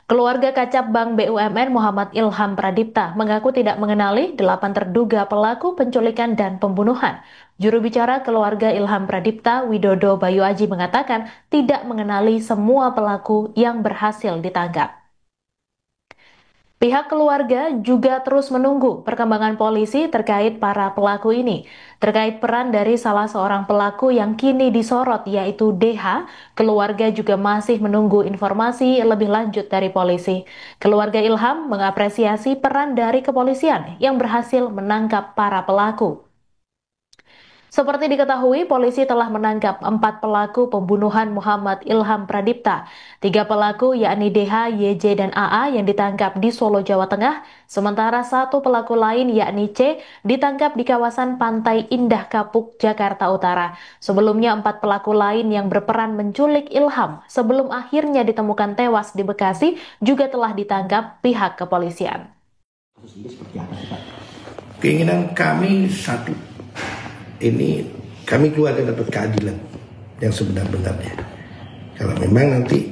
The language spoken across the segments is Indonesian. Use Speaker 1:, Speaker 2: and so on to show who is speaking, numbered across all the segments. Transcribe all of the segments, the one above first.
Speaker 1: Keluarga kacab Bank BUMN Muhammad Ilham Pradipta mengaku tidak mengenali 8 terduga pelaku penculikan dan pembunuhan. Juru bicara keluarga Ilham Pradipta, Widodo Bayu Aji mengatakan tidak mengenali semua pelaku yang berhasil ditangkap. Pihak keluarga juga terus menunggu perkembangan polisi terkait para pelaku ini. Terkait peran dari salah seorang pelaku yang kini disorot yaitu DH, keluarga juga masih menunggu informasi lebih lanjut dari polisi. Keluarga Ilham mengapresiasi peran dari kepolisian yang berhasil menangkap para pelaku. Seperti diketahui, polisi telah menangkap 4 pelaku pembunuhan Muhammad Ilham Pradipta. 3 pelaku yakni DH, YJ, dan AA yang ditangkap di Solo, Jawa Tengah, sementara 1 pelaku lain yakni C ditangkap di kawasan Pantai Indah Kapuk, Jakarta Utara. Sebelumnya 4 pelaku lain yang berperan menculik Ilham sebelum akhirnya ditemukan tewas di Bekasi juga telah ditangkap pihak kepolisian.
Speaker 2: Keinginan kami satu, ini kami keluarga dapat keadilan yang sebenar-benarnya. Kalau memang nanti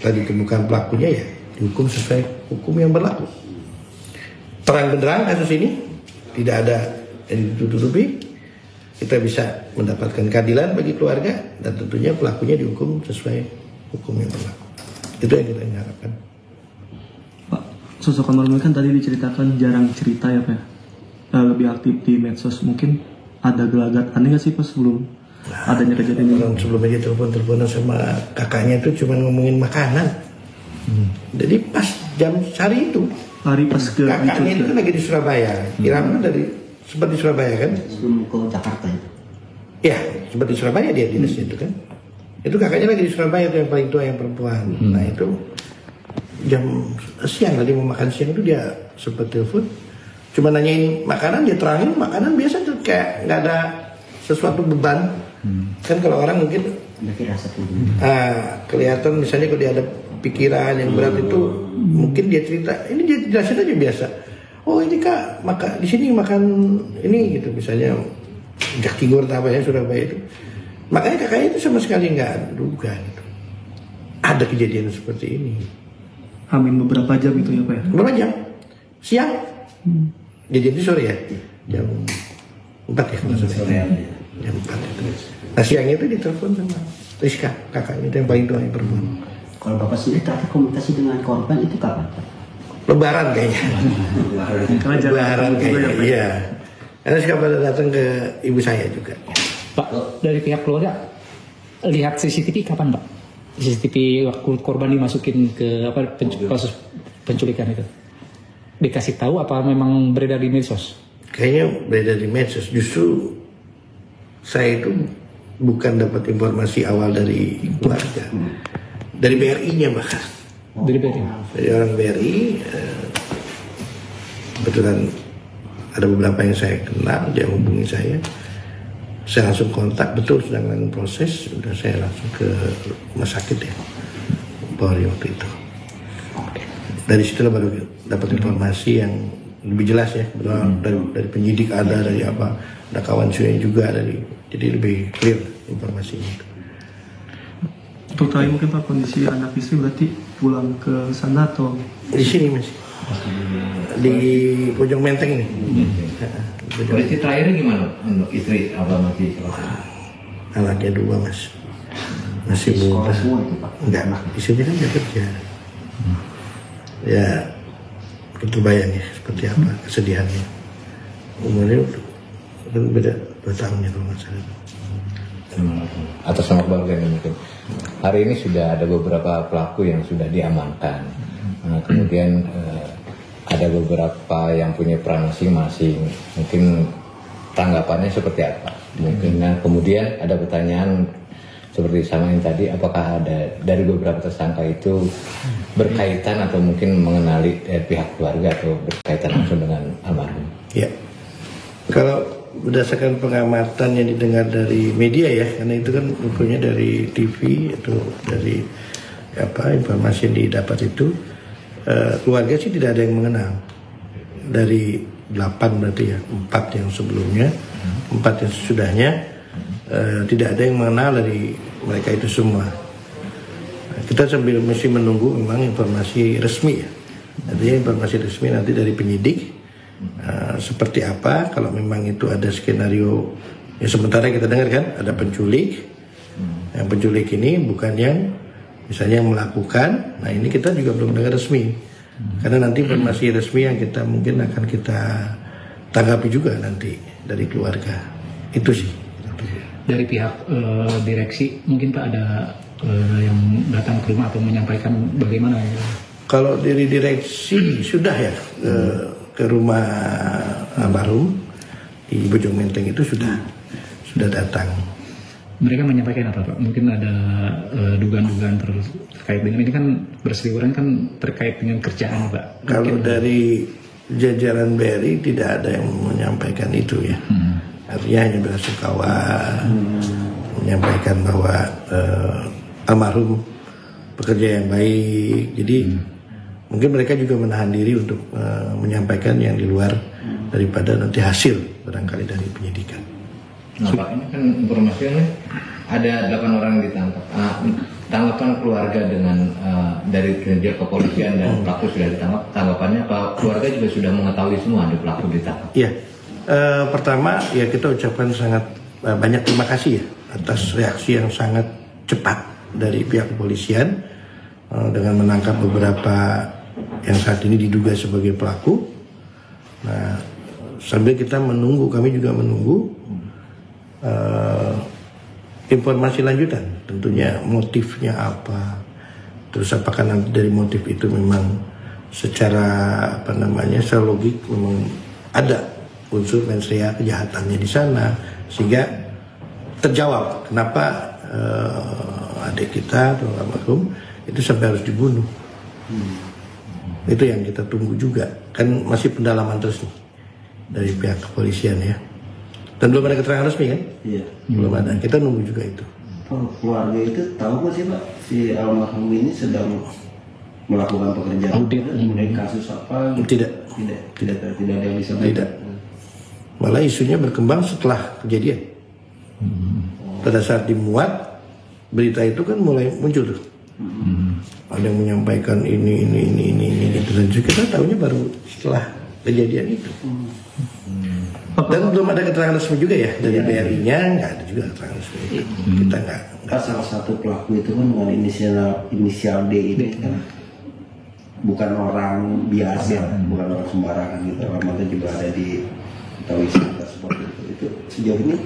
Speaker 2: telah ditemukan pelakunya, ya dihukum sesuai hukum yang berlaku. Terang benderang kasus ini, tidak ada yang ditutupi, kita bisa mendapatkan keadilan bagi keluarga dan tentunya pelakunya dihukum sesuai hukum yang berlaku. Itu yang kita harapkan.
Speaker 3: Pak, sosok Kamal kan tadi diceritakan jarang cerita ya Pak, lebih aktif di medsos. Mungkin ada gelagat aneh nggak sih Pak sebelum adanya kejadian ini?
Speaker 2: Orang sebelum aja teleponan sama kakaknya itu cuma ngomongin makanan. Jadi pas jam hari itu,
Speaker 3: hari pas ke
Speaker 2: kakaknya itu lagi di Surabaya. Irama sempat di Surabaya kan?
Speaker 4: Sebelum ke Jakarta itu.
Speaker 2: Ya, sempat di Surabaya dia dinasnya itu kan. Itu kakaknya lagi di Surabaya, itu yang paling tua, yang perempuan. Nah itu jam siang tadi mau makan siang itu dia sempat telepon. Cuma nanyain makanan, dia terangin makanan biasa tuh kayak nggak ada sesuatu beban. Kan kalau orang mungkin kelihatan misalnya kalau dia ada pikiran yang berat itu mungkin dia cerita, ini dia jelasin aja biasa. Oh ini kak, di sini makan ini gitu misalnya Jak Tigor apa ya Surabaya itu. Makanya kakaknya itu sama sekali nggak duga gitu. Ada kejadian seperti ini.
Speaker 3: Amin beberapa jam itu ya Pak ya?
Speaker 2: Berapa jam? Siang? Jadi sore ya? Jam 4 ya kalau sore. Jam 4 itu. Nah siang itu ditelepon sama Rizka, kakaknya itu yang paling tua, yang perempuan.
Speaker 4: Kalau Bapak sendiri terakhir komunikasi dengan korban itu kapan?
Speaker 2: Lebaran kayaknya. Lebaran kayaknya, iya. Karena Rizka pada datang ke ibu saya juga.
Speaker 5: Pak, dari pihak keluarga lihat CCTV kapan Pak? CCTV waktu korban dimasukin ke proses penculikan itu? Dikasih tahu apa memang beredar di medsos?
Speaker 2: Kayaknya beredar di medsos. Justru saya itu bukan dapat informasi awal dari keluarga, dari BRI-nya bahkan.
Speaker 5: Dari BRI?
Speaker 2: Dari orang BRI, kebetulan ada beberapa yang saya kenal, dia hubungi saya langsung kontak, betul sedang dalam proses, udah saya langsung ke rumah sakit ya, Polri waktu itu. Dari situlah baru dapat informasi yang lebih jelas ya, dari penyidik ada, dari apa, ada kawan saya juga jadi lebih clear informasinya itu.
Speaker 3: Total mungkin Pak kondisi anak istri berarti pulang ke sana atau
Speaker 2: di sini masih di Pojok Menteng ini.
Speaker 6: Kondisi terakhirnya gimana untuk istri apa masih?
Speaker 2: Anaknya 2 mas, masih muda. Enggak, istrinya kan udah kerja. Ya, itu bayang ya seperti apa kesedihannya. Umurnya kan beda 2 tahun ya kalau nggak salah.
Speaker 6: Atas nama keluarga ini mungkin. Hari ini sudah ada beberapa pelaku yang sudah diamankan. Kemudian ada beberapa yang punya peran masing-masing. Mungkin tanggapannya seperti apa? Mungkin kemudian ada pertanyaan seperti sama yang tadi, apakah ada dari beberapa tersangka itu berkaitan atau mungkin mengenali pihak keluarga atau berkaitan langsung dengan almarhum?
Speaker 2: Ya, kalau berdasarkan pengamatan yang didengar dari media ya, karena itu kan infonya dari TV atau dari informasi yang didapat itu, keluarga sih tidak ada yang mengenal. Dari 8 berarti ya, 4 yang sebelumnya, 4 yang sesudahnya, tidak ada yang mengenal dari mereka itu semua. Kita sambil masih menunggu memang informasi resmi ya. Artinya informasi resmi nanti dari penyidik seperti apa. Kalau memang itu ada skenario ya, sementara kita dengar kan ada penculik. Yang penculik ini bukan yang misalnya yang melakukan. Nah ini kita juga belum dengar resmi. Karena nanti informasi resmi yang kita mungkin akan kita tanggapi juga nanti dari keluarga. Itu sih.
Speaker 5: Dari pihak direksi mungkin Pak ada yang datang ke rumah atau menyampaikan bagaimana ya?
Speaker 2: Kalau dari direksi sudah ya ke rumah almarhum di Bojong Menteng itu sudah datang.
Speaker 5: Mereka menyampaikan apa Pak? Mungkin ada dugaan-dugaan terkait dengan ini kan berseliweran kan terkait dengan kerjaan Pak.
Speaker 2: Kalau dari jajaran BRI tidak ada yang menyampaikan itu ya. Artinya hanya berasukawa menyampaikan bahwa almarhum pekerja yang baik. Jadi mungkin mereka juga menahan diri untuk menyampaikan yang di luar daripada nanti hasil barangkali dari penyidikan.
Speaker 6: Nah Pak, ini kan informasinya ada 8 orang yang ditangkap. Tanggapan keluarga dengan dari kinerja kepolisian dan pelaku sudah ditangkap. Tanggapannya Pak, keluarga juga sudah mengetahui semua ada pelaku ditangkap.
Speaker 2: Iya, pertama ya kita ucapkan sangat banyak terima kasih ya atas reaksi yang sangat cepat dari pihak kepolisian dengan menangkap beberapa yang saat ini diduga sebagai pelaku. Nah, sambil kita menunggu, kami juga menunggu informasi lanjutan, tentunya motifnya apa, terus apakah nanti dari motif itu memang secara secara logik memang ada unsur mensrea kejahatannya di sana, sehingga terjawab kenapa adik kita atau almarhum itu sampai harus dibunuh. Itu yang kita tunggu juga, kan masih pendalaman terus nih dari pihak kepolisian ya. Dan belum ada keterangan resmi kan?
Speaker 7: Iya.
Speaker 2: Belum ada. Kita nunggu juga itu.
Speaker 7: Keluarga itu tahu nggak sih Pak, si almarhum ini sedang melakukan pekerjaan mengenai kasus apa?
Speaker 2: Tidak
Speaker 7: ada yang disampaikan.
Speaker 2: Tidak. Malah isunya berkembang setelah kejadian. Pada saat dimuat berita itu kan mulai muncul tuh. Ada yang menyampaikan ini gitu. Dan kita tahunya baru setelah kejadian itu. Dan belum ada keterangan resmi juga ya dari BRI-nya, nggak ada juga keterangan resmi. Kita nggak.
Speaker 7: Salah satu pelaku itu kan dengan inisial D ini kan bukan orang biasa, bukan orang sembarangan gitu. Alamatnya juga ada di wisata seperti itu. Itu sejauh ini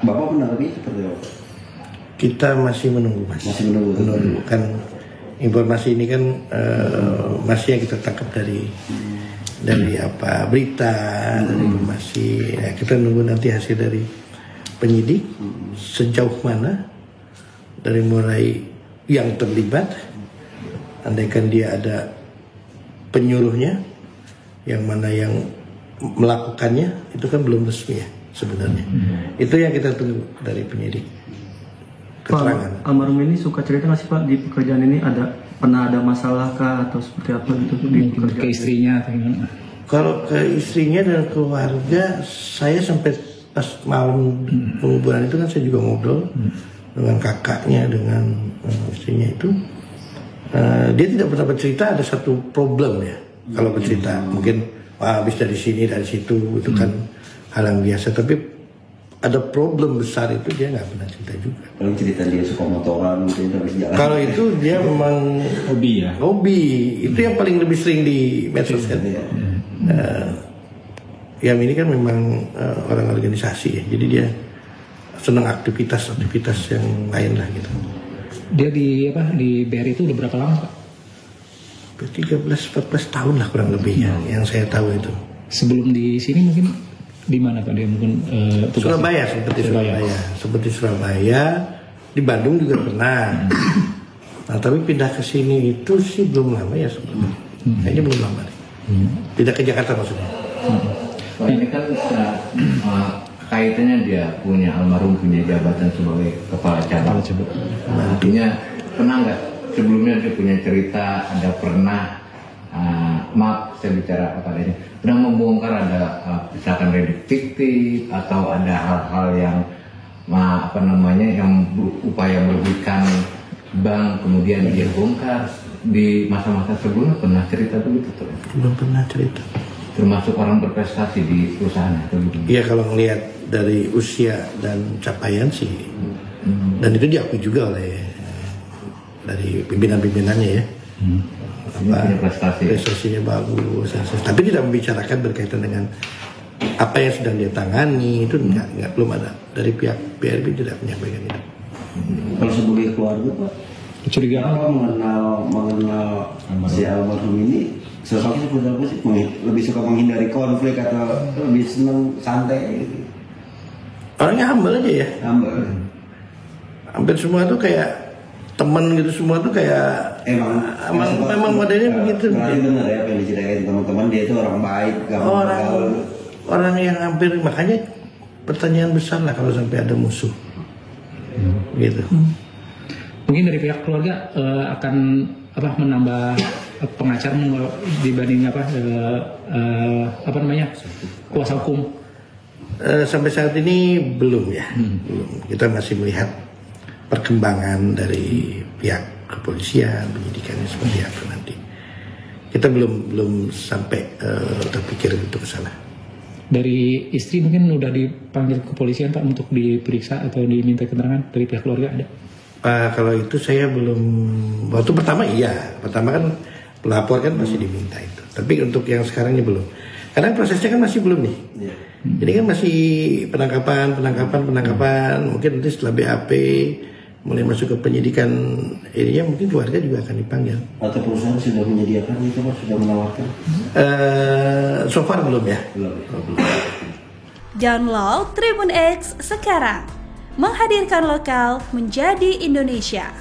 Speaker 7: Bapak menanggapi seperti apa?
Speaker 2: Kita masih menunggu Mas.
Speaker 7: Masih menunggu.
Speaker 2: Kan informasi ini kan masih yang kita tangkap dari apa berita, dari informasi. Ya, kita nunggu nanti hasil dari penyidik sejauh mana dari mulai yang terlibat, andaikan dia ada penyuruhnya, yang mana yang melakukannya, itu kan belum resmi ya sebenarnya. Itu yang kita tunggu dari penyidik. Keterangan.
Speaker 3: Pak, almarhum ini suka cerita nggak sih Pak di pekerjaan ini pernah ada masalah kah atau seperti apa gitu di pekerjaan?
Speaker 5: Ke istrinya atau gimana?
Speaker 2: Kalau ke istrinya dan keluarga, saya sampai pas malam penguburan itu kan saya juga ngobrol dengan kakaknya, dengan istrinya itu. Dia tidak pernah bercerita ada satu problem ya. Kalau bercerita mungkin habis dari sini dari situ itu kan hal yang biasa. Tapi ada problem besar itu dia nggak pernah cerita juga.
Speaker 7: Kalau cerita dia suka motoran gitu habis jalan.
Speaker 2: Kalau itu dia memang
Speaker 5: Hobi ya.
Speaker 2: Hobi itu yang paling lebih sering di medsos kan. Yang ini kan memang orang organisasi ya. Jadi dia senang aktivitas yang lain lah gitu.
Speaker 5: Dia di BRI itu udah berapa lama Pak?
Speaker 2: 13-14 tahun lah kurang lebih ya, yang saya tahu itu.
Speaker 5: Sebelum di sini mungkin di mana Pak dia mungkin tugasnya?
Speaker 2: Surabaya, seperti Surabaya, di Bandung juga pernah. Nah tapi pindah ke sini itu sih belum lama ya sebenarnya. Kayaknya belum lama. Pindah ke Jakarta maksudnya.
Speaker 6: Wah, ini kan kaitannya dia almarhum punya jabatan sebagai kepala cabang. Artinya pernah nggak sebelumnya dia punya cerita, ada pernah maaf saya bicara apa ini, pernah membongkar ada misalkan redik fiktif atau ada hal-hal yang yang upaya merugikan bank kemudian dia bongkar. Di masa-masa sebelumnya pernah cerita begitu tuh?
Speaker 2: Belum pernah cerita.
Speaker 6: Termasuk orang berprestasi di perusahaan atau gitu?
Speaker 2: Iya, kalau ngelihat dari usia dan capaian sih, dan itu diakui juga oleh dari pimpinan-pimpinannya ya. Prestasinya bagus, tapi tidak membicarakan berkaitan dengan apa yang sedang dia tangani, itu enggak, belum ada dari pihak BRI tidak menyampaikan itu.
Speaker 7: Kalau sebagai keluarga Pak,
Speaker 5: Kecurigaan
Speaker 7: mengenal si almarhum ini sosoknya seperti apa sih? Lebih suka menghindari konflik atau lebih senang santai?
Speaker 2: Orangnya humble aja ya.
Speaker 7: Humble.
Speaker 2: Hampir semua tuh kayak teman gitu, semua tuh kayak memang modelnya begitu.
Speaker 7: Berarti benar ya apa yang diceritain teman-teman, dia itu orang baik,
Speaker 2: orang yang hampir, makanya pertanyaan besar lah kalau sampai ada musuh, gitu.
Speaker 5: mungkin dari pihak keluarga akan menambah pengacara dibanding kuasa hukum.
Speaker 2: Sampai saat ini belum ya, belum. Kita masih melihat perkembangan dari pihak kepolisian, penyidikannya seperti apa nanti. Kita belum sampai terpikir untuk ke sana.
Speaker 5: Dari istri mungkin udah dipanggil kepolisian Pak untuk diperiksa atau diminta keterangan dari pihak keluarga ada?
Speaker 2: Kalau itu saya belum. Waktu pertama iya, pertama kan pelapor kan masih diminta itu. Tapi untuk yang sekarang ini belum. Karena prosesnya kan masih belum nih. Jadi kan masih penangkapan. Mungkin nanti setelah BAP mulai masuk ke penyidikan ininya, mungkin keluarga juga akan dipanggil.
Speaker 7: Atau perusahaan sudah menyediakan itu Pak, sudah menawarkan?
Speaker 2: So far belum ya.
Speaker 8: Download Tribun X sekarang, menghadirkan lokal menjadi Indonesia.